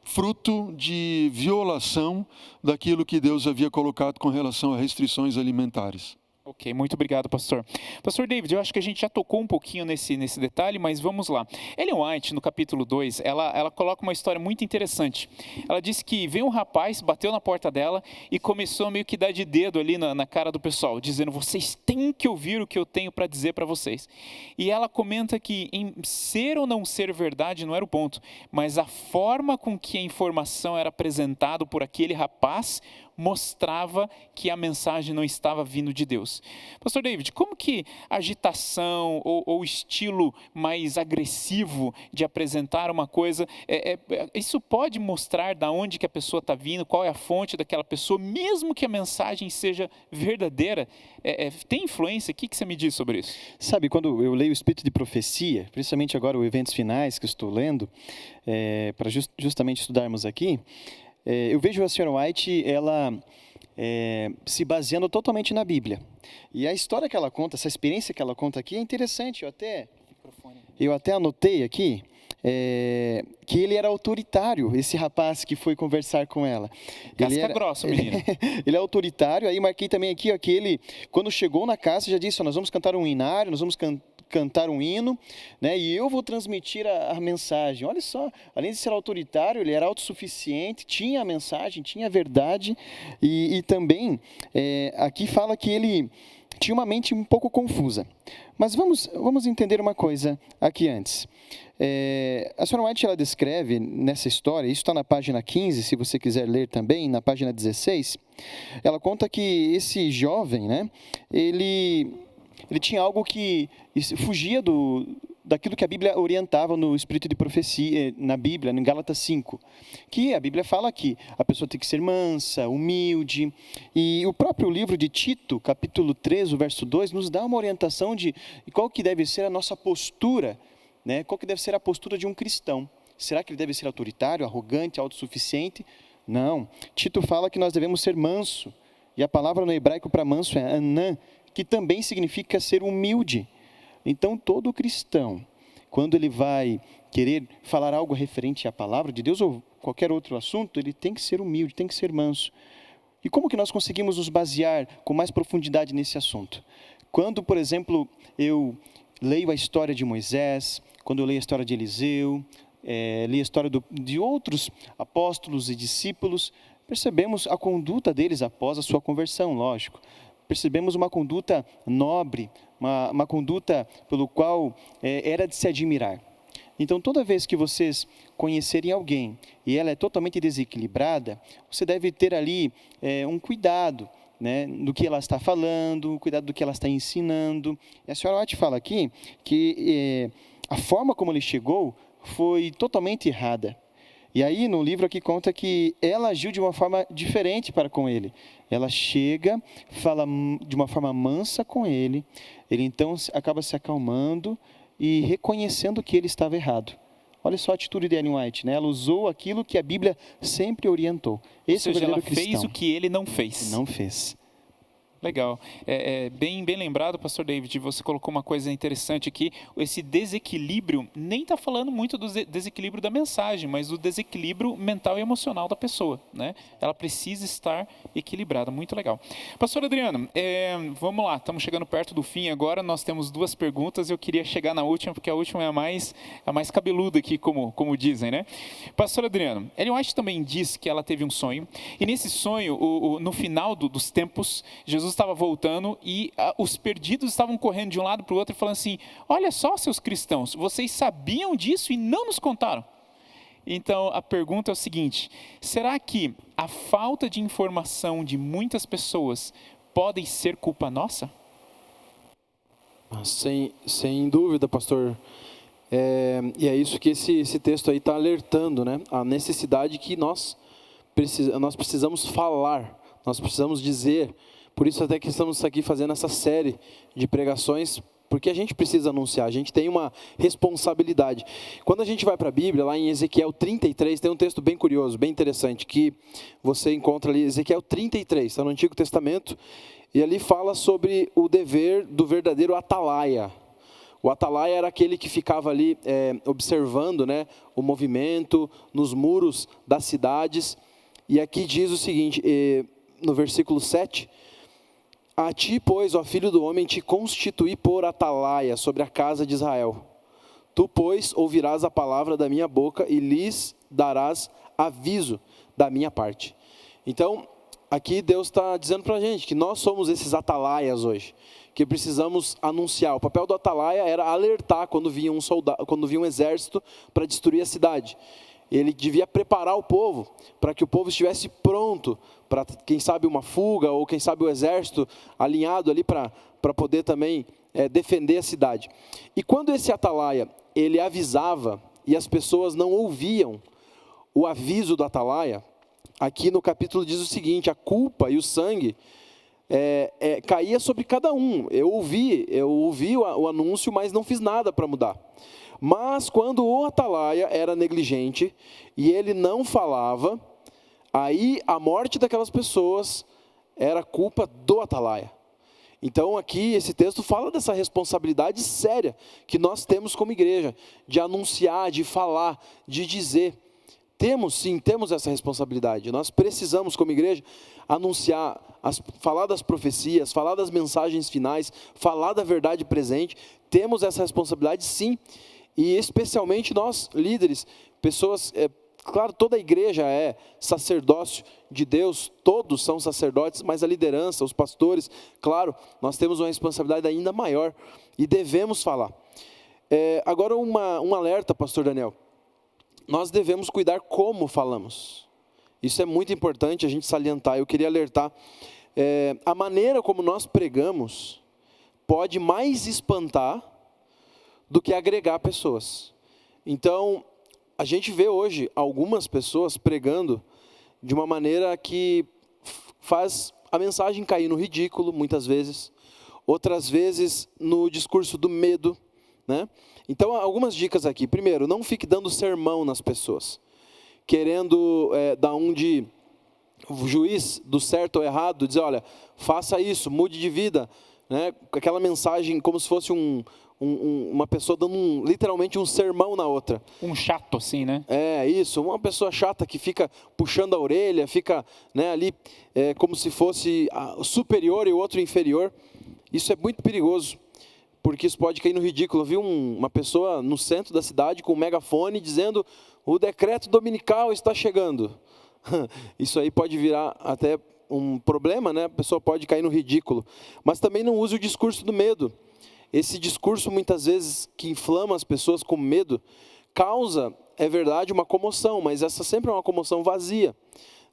fruto de violação daquilo que Deus havia colocado com relação a restrições alimentares. Ok, muito obrigado, pastor. Pastor David, eu acho que a gente já tocou um pouquinho nesse detalhe, mas vamos lá. Ellen White, no capítulo 2, ela coloca uma história muito interessante. Ela disse que veio um rapaz, bateu na porta dela e começou meio que dar de dedo ali na cara do pessoal, dizendo, vocês têm que ouvir o que eu tenho para dizer para vocês. E ela comenta que em ser ou não ser verdade não era o ponto, mas a forma com que a informação era apresentada por aquele rapaz mostrava que a mensagem não estava vindo de Deus. Pastor David, como que a agitação ou estilo mais agressivo de apresentar uma coisa, isso pode mostrar da onde que a pessoa está vindo, qual é a fonte daquela pessoa, mesmo que a mensagem seja verdadeira? Tem influência? O que você me diz sobre isso? Sabe, quando eu leio o Espírito de Profecia, principalmente agora o Eventos Finais que eu estou lendo, para justamente estudarmos aqui, eu vejo a Sra. White, ela se baseando totalmente na Bíblia. E a história que ela conta, essa experiência que ela conta aqui é interessante. Eu até anotei aqui que ele era autoritário, esse rapaz que foi conversar com ela. Casca grossa, menino. Ele é autoritário. Aí marquei também aqui, ó, que ele, quando chegou na casa, já disse: nós vamos cantar um hinário, nós vamos cantar um hino, né? E eu vou transmitir a mensagem. Olha só, além de ser autoritário, ele era autossuficiente, tinha a mensagem, tinha a verdade, e também aqui fala que ele tinha uma mente um pouco confusa. Mas vamos entender uma coisa aqui antes. A Sra. White, ela descreve nessa história, isso está na página 15, se você quiser ler também, na página 16, ela conta que esse jovem, né, ele tinha algo que fugia daquilo que a Bíblia orientava no Espírito de Profecia, na Bíblia, em Gálatas 5, que a Bíblia fala que a pessoa tem que ser mansa, humilde, e o próprio livro de Tito, capítulo 3, o verso 2, nos dá uma orientação de qual que deve ser a nossa postura, né? Qual que deve ser a postura de um cristão. Será que ele deve ser autoritário, arrogante, autossuficiente? Não. Tito fala que nós devemos ser manso, e a palavra no hebraico para manso é anã, que também significa ser humilde. Então, todo cristão, quando ele vai querer falar algo referente à palavra de Deus ou qualquer outro assunto, ele tem que ser humilde, tem que ser manso. E como que nós conseguimos nos basear com mais profundidade nesse assunto? Quando, por exemplo, eu leio a história de Moisés, quando eu leio a história de Eliseu, leio a história de outros apóstolos e discípulos, percebemos a conduta deles após a sua conversão, lógico. Percebemos uma conduta nobre, uma conduta pelo qual era de se admirar. Então, toda vez que vocês conhecerem alguém e ela é totalmente desequilibrada, você deve ter ali um cuidado, né, do que ela está falando, cuidado do que ela está ensinando. E a Sra. White fala aqui que a forma como ele chegou foi totalmente errada. E aí no livro aqui conta que ela agiu de uma forma diferente para com ele. Ela chega, fala de uma forma mansa com ele, ele então acaba se acalmando e reconhecendo que ele estava errado. Olha só a atitude de Ellen White, né? Ela usou aquilo que a Bíblia sempre orientou. Esse Ou seja, é o verdadeiro ela fez cristão. o que ele não fez. Não fez. Legal. Bem lembrado, pastor David, você colocou uma coisa interessante aqui, esse desequilíbrio, nem está falando muito do desequilíbrio da mensagem, mas do desequilíbrio mental e emocional da pessoa, né? Ela precisa estar equilibrada, muito legal. Pastor Adriano, vamos lá, estamos chegando perto do fim agora, nós temos 2 perguntas, eu queria chegar na última, porque a última é a mais cabeluda aqui, como dizem, né? Pastor Adriano, Ellen White também diz que ela teve um sonho, e nesse sonho, no final dos tempos, Jesus estava voltando e os perdidos estavam correndo de um lado para o outro e falando assim: olha só, seus cristãos, vocês sabiam disso e não nos contaram. Então a pergunta é o seguinte: será que a falta de informação de muitas pessoas pode ser culpa nossa? Sem dúvida, pastor. E é isso que esse texto aí está alertando, né? A necessidade que nós precisamos falar, nós precisamos dizer. Por isso até que estamos aqui fazendo essa série de pregações, porque a gente precisa anunciar, a gente tem uma responsabilidade. Quando a gente vai para a Bíblia, lá em Ezequiel 33, tem um texto bem curioso, bem interessante, que você encontra ali, Ezequiel 33, está no Antigo Testamento, e ali fala sobre o dever do verdadeiro atalaia. O atalaia era aquele que ficava ali observando, né, o movimento nos muros das cidades, e aqui diz o seguinte, no versículo 7, a ti, pois, ó filho do homem, te constituí por atalaia sobre a casa de Israel. Tu, pois, ouvirás a palavra da minha boca e lhes darás aviso da minha parte. Então, aqui Deus está dizendo para a gente que nós somos esses atalaias hoje, que precisamos anunciar. O papel do atalaia era alertar quando vinha um exército para destruir a cidade. ele devia preparar o povo para que o povo estivesse pronto para, quem sabe, uma fuga, ou quem sabe o exército alinhado ali para poder também defender a cidade. E quando esse atalaia, ele avisava e as pessoas não ouviam o aviso do atalaia, aqui no capítulo diz o seguinte: a culpa e o sangue caía sobre cada um. Eu ouvi o anúncio, mas não fiz nada para mudar. Mas quando o atalaia era negligente e ele não falava, aí a morte daquelas pessoas era culpa do atalaia. Então aqui esse texto fala dessa responsabilidade séria que nós temos como igreja, de anunciar, de falar, de dizer. Temos essa responsabilidade. Nós precisamos como igreja anunciar, falar das profecias, falar das mensagens finais, falar da verdade presente. Temos essa responsabilidade, sim. E especialmente nós, líderes, pessoas, claro, toda a igreja é sacerdócio de Deus, todos são sacerdotes, mas a liderança, os pastores, claro, nós temos uma responsabilidade ainda maior e devemos falar. Agora um alerta, pastor Daniel, nós devemos cuidar como falamos. Isso é muito importante a gente salientar. Eu queria alertar, a maneira como nós pregamos pode mais espantar do que agregar pessoas. Então, a gente vê hoje algumas pessoas pregando de uma maneira que faz a mensagem cair no ridículo, muitas vezes. Outras vezes, no discurso do medo, né? Então, algumas dicas aqui. Primeiro, não fique dando sermão nas pessoas, querendo dar de juiz do certo ou errado, dizer, olha, faça isso, mude de vida, né? Aquela mensagem como se fosse uma pessoa dando literalmente um sermão na outra. Um chato assim, né? Isso, uma pessoa chata que fica puxando a orelha, fica, né, ali como se fosse superior e o outro inferior. Isso é muito perigoso, porque isso pode cair no ridículo. Eu vi uma pessoa no centro da cidade com um megafone dizendo: o decreto dominical está chegando. Isso aí pode virar até um problema, né? A pessoa pode cair no ridículo. Mas também não use o discurso do medo. Esse discurso, muitas vezes, que inflama as pessoas com medo, causa, é verdade, uma comoção, mas essa sempre é uma comoção vazia,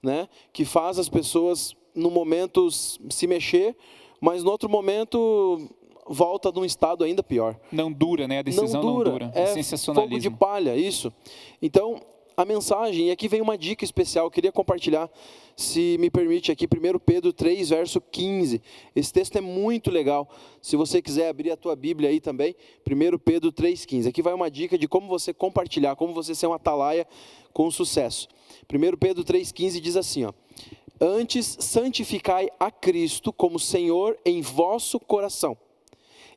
né? Que faz as pessoas, no momento, se mexer, mas no outro momento volta num estado ainda pior. Não dura, né? A decisão não dura. É sensacionalismo. Fogo de palha, isso. Então, a mensagem, e aqui vem uma dica especial, eu queria compartilhar, se me permite aqui, 1 Pedro 3, verso 15. Esse texto é muito legal. Se você quiser abrir a tua Bíblia aí também, 1 Pedro 3, 15. Aqui vai uma dica de como você compartilhar, como você ser um atalaia com sucesso. 1 Pedro 3, 15 diz assim, ó: antes santificai a Cristo como Senhor em vosso coração,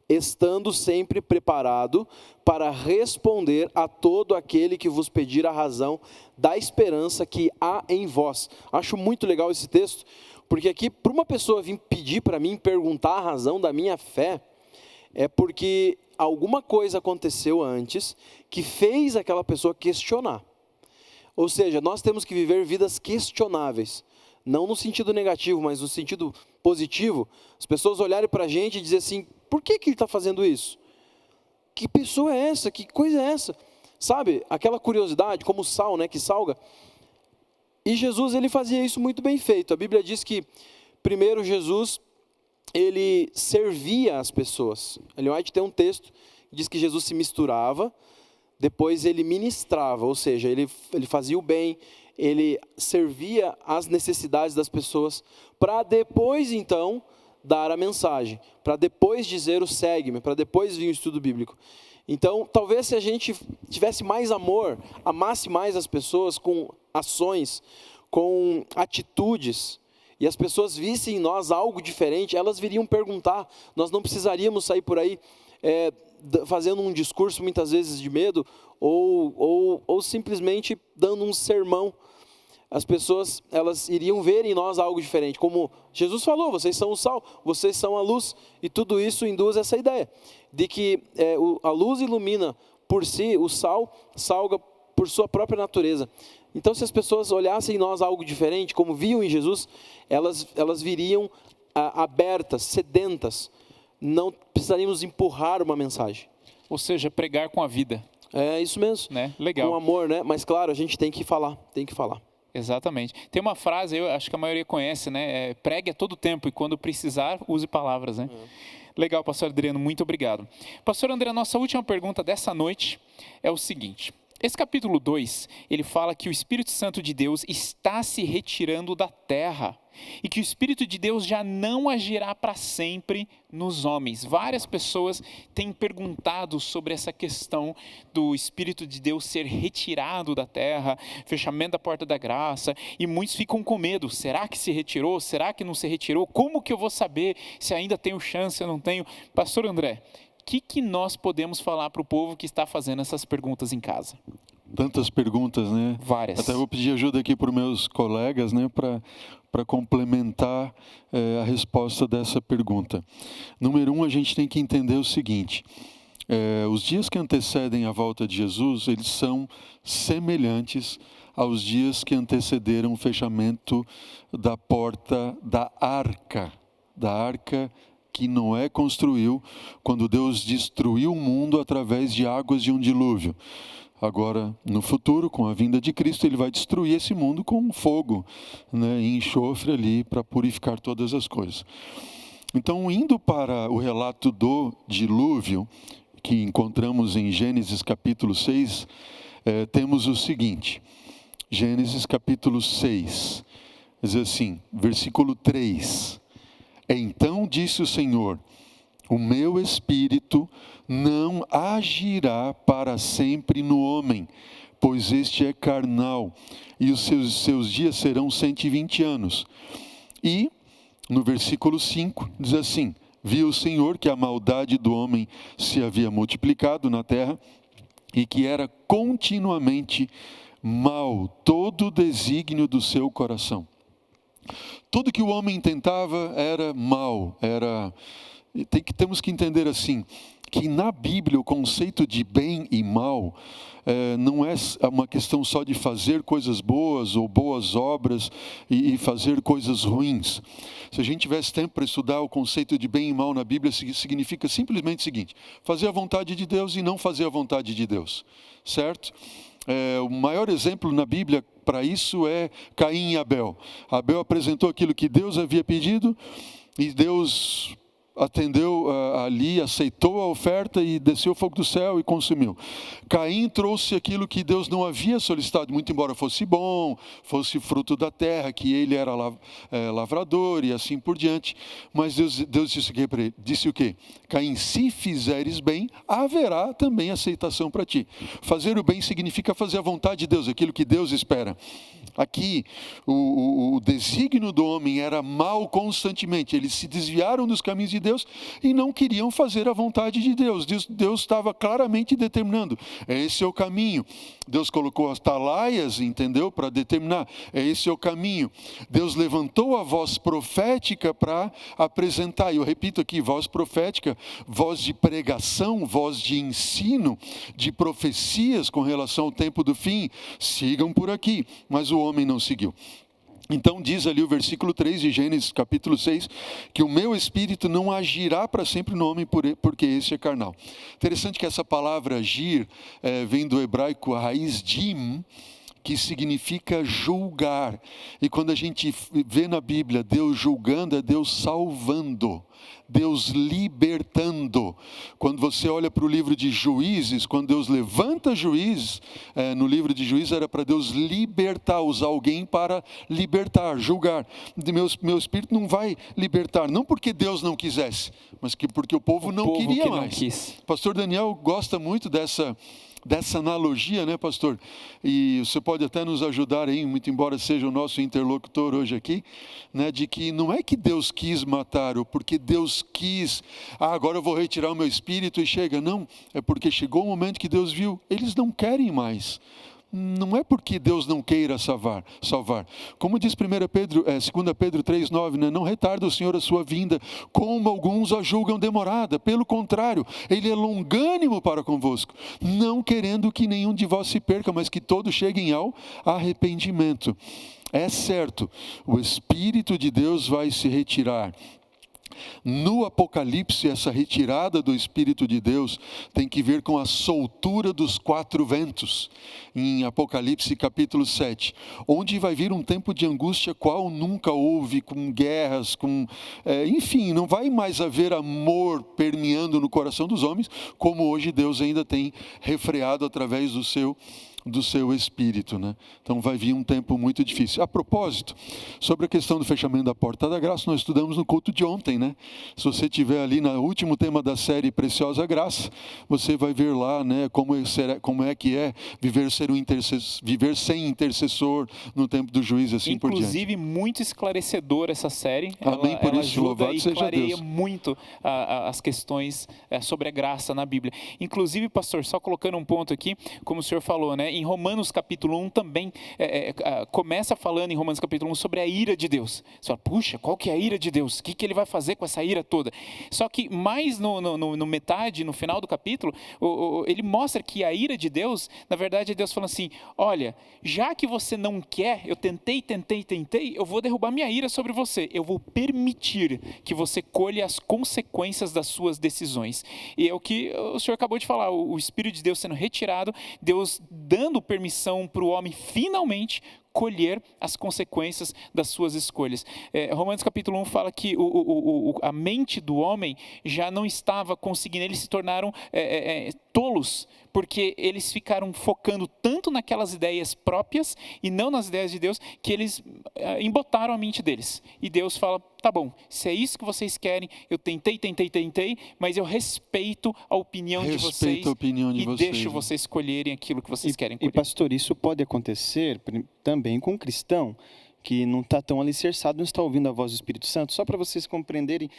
estando sempre preparado para responder a todo aquele que vos pedir a razão da esperança que há em vós. Acho muito legal esse texto, porque aqui, para uma pessoa vir pedir para mim, perguntar a razão da minha fé, é porque alguma coisa aconteceu antes que fez aquela pessoa questionar. Ou seja, nós temos que viver vidas questionáveis. Não no sentido negativo, mas no sentido positivo. As pessoas olharem para a gente e dizer assim: por que ele está fazendo isso? Que pessoa é essa? Que coisa é essa? Sabe, aquela curiosidade, como o sal, né, que salga. E Jesus, ele fazia isso muito bem feito. A Bíblia diz que, primeiro, Jesus, ele servia as pessoas. Ellen White tem um texto que diz que Jesus se misturava, depois ele ministrava, ou seja, ele fazia o bem, ele servia as necessidades das pessoas, para depois, então, dar a mensagem, para depois dizer o segue-me, para depois vir o estudo bíblico. Então, talvez se a gente tivesse mais amor, amasse mais as pessoas com ações, com atitudes, e as pessoas vissem em nós algo diferente, elas viriam perguntar. Nós não precisaríamos sair por aí fazendo um discurso muitas vezes de medo, ou simplesmente dando um sermão. As pessoas, elas iriam ver em nós algo diferente, como Jesus falou: vocês são o sal, vocês são a luz, e tudo isso induz essa ideia, de que a luz ilumina por si, o sal salga por sua própria natureza. Então, se as pessoas olhassem em nós algo diferente, como viam em Jesus, elas viriam abertas, sedentas, não precisaríamos empurrar uma mensagem. Ou seja, pregar com a vida. É isso mesmo. né? Legal. Com amor, né? Mas claro, a gente tem que falar, Exatamente. Tem uma frase, eu acho que a maioria conhece, né? Pregue a todo tempo e quando precisar, use palavras, né? Legal, pastor Adriano, muito obrigado. Pastor André, a nossa última pergunta dessa noite é o seguinte. Esse capítulo 2, ele fala que o Espírito Santo de Deus está se retirando da terra e que o Espírito de Deus já não agirá para sempre nos homens. Várias pessoas têm perguntado sobre essa questão do Espírito de Deus ser retirado da terra, fechamento da porta da graça, e muitos ficam com medo. Será que se retirou? Será que não se retirou? Como que eu vou saber se ainda tenho chance ou não tenho? Pastor André, o que nós podemos falar para o povo que está fazendo essas perguntas em casa? Tantas perguntas, né? Várias. Até vou pedir ajuda aqui para os meus colegas, né? Para complementar a resposta dessa pergunta. Número 1, a gente tem que entender o seguinte. Os dias que antecedem a volta de Jesus, eles são semelhantes aos dias que antecederam o fechamento da porta da arca que Noé construiu quando Deus destruiu o mundo através de águas de um dilúvio. Agora, no futuro, com a vinda de Cristo, ele vai destruir esse mundo com fogo, né, e enxofre ali para purificar todas as coisas. Então, indo para o relato do dilúvio, que encontramos em Gênesis capítulo 6, temos o seguinte. Gênesis capítulo 6, diz assim, versículo 3. Então disse o Senhor, o meu espírito não agirá para sempre no homem, pois este é carnal, e os seus dias serão 120 anos. E, no versículo 5, diz assim, viu o Senhor que a maldade do homem se havia multiplicado na terra, e que era continuamente mal todo o desígnio do seu coração. Tudo que o homem tentava era mal, temos que entender assim, que na Bíblia o conceito de bem e mal não é uma questão só de fazer coisas boas ou boas obras e fazer coisas ruins. Se a gente tivesse tempo para estudar o conceito de bem e mal na Bíblia, significa simplesmente o seguinte, fazer a vontade de Deus e não fazer a vontade de Deus, certo? O maior exemplo na Bíblia para isso é Caim e Abel. Abel apresentou aquilo que Deus havia pedido e Deus atendeu ali, aceitou a oferta e desceu o fogo do céu e consumiu. Caim trouxe aquilo que Deus não havia solicitado, muito embora fosse bom, fosse fruto da terra, que ele era lavrador e assim por diante. Mas Deus disse o quê? Caim, se fizeres bem, haverá também aceitação para ti. Fazer o bem significa fazer a vontade de Deus, aquilo que Deus espera. Aqui, o desígnio do homem era mal constantemente. Eles se desviaram dos caminhos de Deus e não queriam fazer a vontade de Deus. Deus estava claramente determinando. Esse é o caminho. Deus colocou as atalaias, entendeu? Para determinar. Esse é o caminho. Deus levantou a voz profética para apresentar. E eu repito aqui, voz profética, voz de pregação, voz de ensino, de profecias com relação ao tempo do fim. Sigam por aqui. Mas o homem não seguiu. Então diz ali o versículo 3 de Gênesis capítulo 6, que o meu espírito não agirá para sempre no homem, porque esse é carnal. Interessante que essa palavra agir vem do hebraico a raiz dim, que significa julgar. E quando a gente vê na Bíblia Deus julgando, é Deus salvando, Deus libertando. Quando você olha para o livro de Juízes, quando Deus levanta juízes, no livro de Juízes era para Deus libertar, usar alguém para libertar, julgar. Meu espírito não vai libertar, não porque Deus não quisesse, mas porque o povo não queria mais. Pastor Daniel gosta muito dessa analogia, né, pastor? E você pode até nos ajudar aí, muito embora seja o nosso interlocutor hoje aqui, né, de que não é que Deus quis matar, ou porque Deus quis, agora eu vou retirar o meu espírito e chega. Não, é porque chegou o momento que Deus viu, eles não querem mais. Não é porque Deus não queira salvar. Como diz 2 Pedro 3,9, né? Não retarda o Senhor a sua vinda, como alguns a julgam demorada. Pelo contrário, Ele é longânimo para convosco, não querendo que nenhum de vós se perca, mas que todos cheguem ao arrependimento. É certo, o Espírito de Deus vai se retirar. No Apocalipse, essa retirada do Espírito de Deus tem que ver com a soltura dos 4 ventos, em Apocalipse capítulo 7, onde vai vir um tempo de angústia qual nunca houve, com guerras, enfim, não vai mais haver amor permeando no coração dos homens, como hoje Deus ainda tem refreado através do seu Espírito, né? Então vai vir um tempo muito difícil. A propósito, sobre a questão do fechamento da porta da graça, nós estudamos no culto de ontem, né? Se você estiver ali no último tema da série Preciosa Graça, você vai ver lá, né, como é que é viver sem intercessor no tempo do juízo, assim por diante. Inclusive, muito esclarecedora essa série. Amém, por ela isso, ajuda louvado e seja clareia Deus. muito as questões sobre a graça na Bíblia. Inclusive, pastor, só colocando um ponto aqui, como o senhor falou, né? Em Romanos capítulo 1 também começa falando em Romanos capítulo 1 sobre a ira de Deus. Você fala, puxa, qual que é a ira de Deus? O que ele vai fazer com essa ira toda? Só que mais no final do capítulo, ele mostra que a ira de Deus, na verdade, é Deus falando assim, olha, já que você não quer, eu tentei, eu vou derrubar minha ira sobre você. Eu vou permitir que você colha as consequências das suas decisões. E é o que o senhor acabou de falar, o Espírito de Deus sendo retirado, Deus dando permissão para o homem finalmente colher as consequências das suas escolhas. Romanos capítulo 1 fala que a mente do homem já não estava conseguindo, eles se tornaram tolos, porque eles ficaram focando tanto naquelas ideias próprias e não nas ideias de Deus, que eles embotaram a mente deles. E Deus fala, tá bom, se é isso que vocês querem, eu tentei, mas eu respeito a opinião de vocês e deixo vocês escolherem aquilo que vocês querem colher. E pastor, isso pode acontecer também com um cristão que não está tão alicerçado, não está ouvindo a voz do Espírito Santo. Só para vocês compreenderem,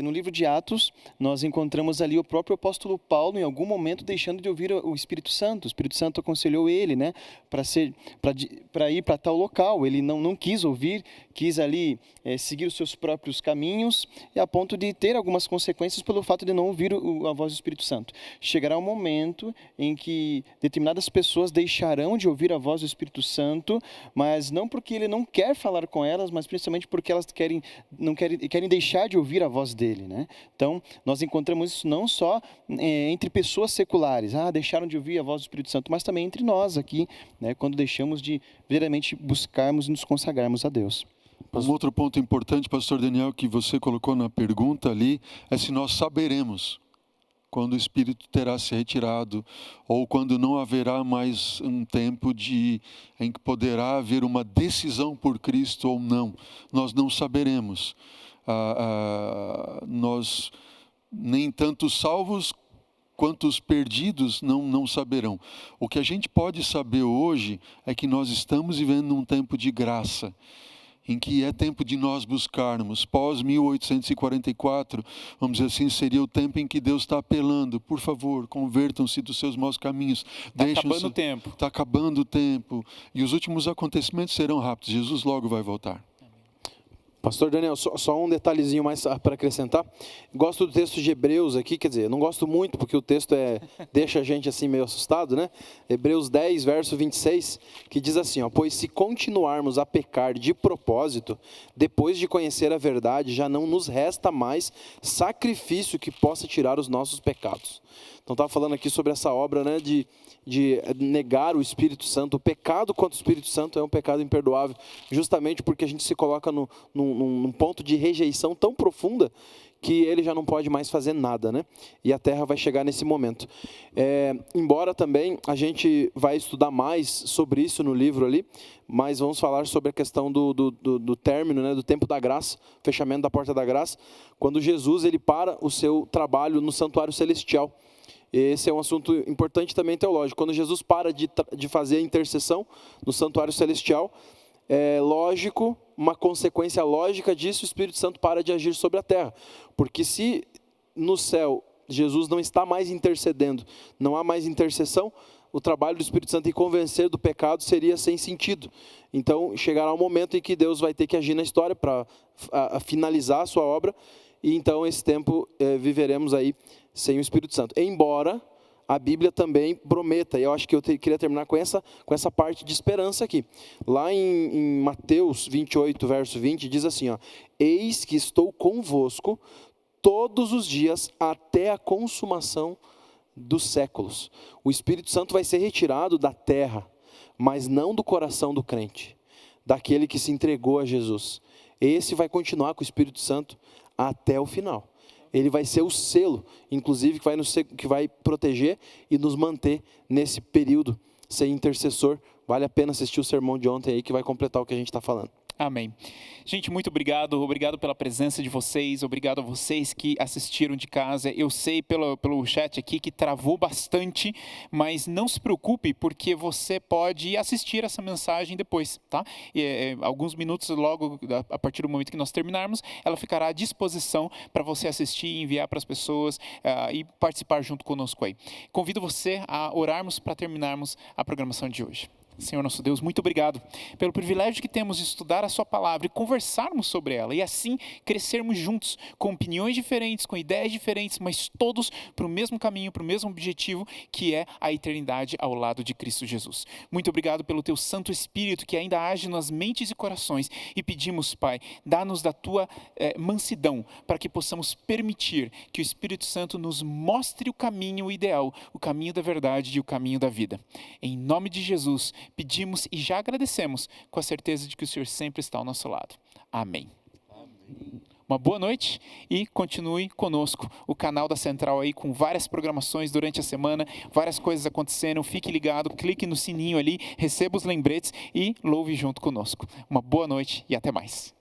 no livro de Atos, nós encontramos ali o próprio apóstolo Paulo, em algum momento, deixando de ouvir o Espírito Santo. O Espírito Santo aconselhou ele, né, para ir para tal local. Ele não quis ouvir, quis ali seguir os seus próprios caminhos, e a ponto de ter algumas consequências pelo fato de não ouvir a voz do Espírito Santo. Chegará um momento em que determinadas pessoas deixarão de ouvir a voz do Espírito Santo, mas não porque ele não quer falar com elas, mas principalmente porque elas querem deixar de ouvir a voz dele, né? Então, nós encontramos isso não só entre pessoas seculares, deixaram de ouvir a voz do Espírito Santo, mas também entre nós aqui, né, quando deixamos de verdadeiramente buscarmos e nos consagrarmos a Deus. Um outro ponto importante, pastor Daniel, que você colocou na pergunta ali, é se nós saberemos quando o Espírito terá se retirado, ou quando não haverá mais um tempo em que poderá haver uma decisão por Cristo ou não. Nós não saberemos. Nós, nem tanto os salvos quanto os perdidos não saberão. O que a gente pode saber hoje é que nós estamos vivendo um tempo de graça, em que é tempo de nós buscarmos. Pós 1844, vamos dizer assim, seria o tempo em que Deus está apelando, por favor, convertam-se dos seus maus caminhos. Está acabando o tempo. Está acabando o tempo. E os últimos acontecimentos serão rápidos. Jesus logo vai voltar. Pastor Daniel, só um detalhezinho mais para acrescentar. Gosto do texto de Hebreus aqui, quer dizer, não gosto muito porque o texto deixa a gente assim meio assustado, né? Hebreus 10, verso 26, que diz assim, pois se continuarmos a pecar de propósito, depois de conhecer a verdade, já não nos resta mais sacrifício que possa tirar os nossos pecados. Então estava falando aqui sobre essa obra, né, de negar o Espírito Santo. O pecado contra o Espírito Santo é um pecado imperdoável, justamente porque a gente se coloca num ponto de rejeição tão profunda que ele já não pode mais fazer nada, né? E a terra vai chegar nesse momento. Embora também a gente vai estudar mais sobre isso no livro ali, mas vamos falar sobre a questão do término, né, do tempo da graça, fechamento da porta da graça, quando Jesus ele para o seu trabalho no santuário celestial. Esse é um assunto importante também teológico. Quando Jesus para de fazer a intercessão no santuário celestial, é lógico, uma consequência lógica disso, o Espírito Santo para de agir sobre a terra. Porque se no céu Jesus não está mais intercedendo, não há mais intercessão, o trabalho do Espírito Santo em convencer do pecado seria sem sentido. Então chegará um momento em que Deus vai ter que agir na história para finalizar a sua obra, e então esse tempo viveremos aí sem o Espírito Santo. Embora a Bíblia também prometa. E eu acho que eu queria terminar com essa parte de esperança aqui. Lá em Mateus 28, verso 20, diz assim, ó, eis que estou convosco todos os dias até a consumação dos séculos. O Espírito Santo vai ser retirado da terra, mas não do coração do crente, daquele que se entregou a Jesus. Esse vai continuar com o Espírito Santo até o final. Ele vai ser o selo, inclusive, que vai proteger e nos manter nesse período, ser intercessor. Vale a pena assistir o sermão de ontem aí, que vai completar o que a gente está falando. Amém. Gente, muito obrigado. Obrigado pela presença de vocês. Obrigado a vocês que assistiram de casa. Eu sei pelo chat aqui que travou bastante, mas não se preocupe, porque você pode assistir essa mensagem depois, tá? Alguns minutos logo, a partir do momento que nós terminarmos, ela ficará à disposição para você assistir e enviar para as pessoas e participar junto conosco aí. Convido você a orarmos para terminarmos a programação de hoje. Senhor nosso Deus, muito obrigado pelo privilégio que temos de estudar a sua palavra e conversarmos sobre ela e assim crescermos juntos, com opiniões diferentes, com ideias diferentes, mas todos para o mesmo caminho, para o mesmo objetivo, que é a eternidade ao lado de Cristo Jesus. Muito obrigado pelo teu Santo Espírito que ainda age nas mentes e corações e pedimos, Pai, dá-nos da tua mansidão para que possamos permitir que o Espírito Santo nos mostre o caminho ideal, o caminho da verdade e o caminho da vida. Em nome de Jesus, pedimos e já agradecemos com a certeza de que o Senhor sempre está ao nosso lado. Amém. Uma boa noite e continue conosco. O canal da Central aí com várias programações durante a semana, várias coisas acontecendo. Fique ligado, clique no sininho ali, receba os lembretes e louve junto conosco. Uma boa noite e até mais.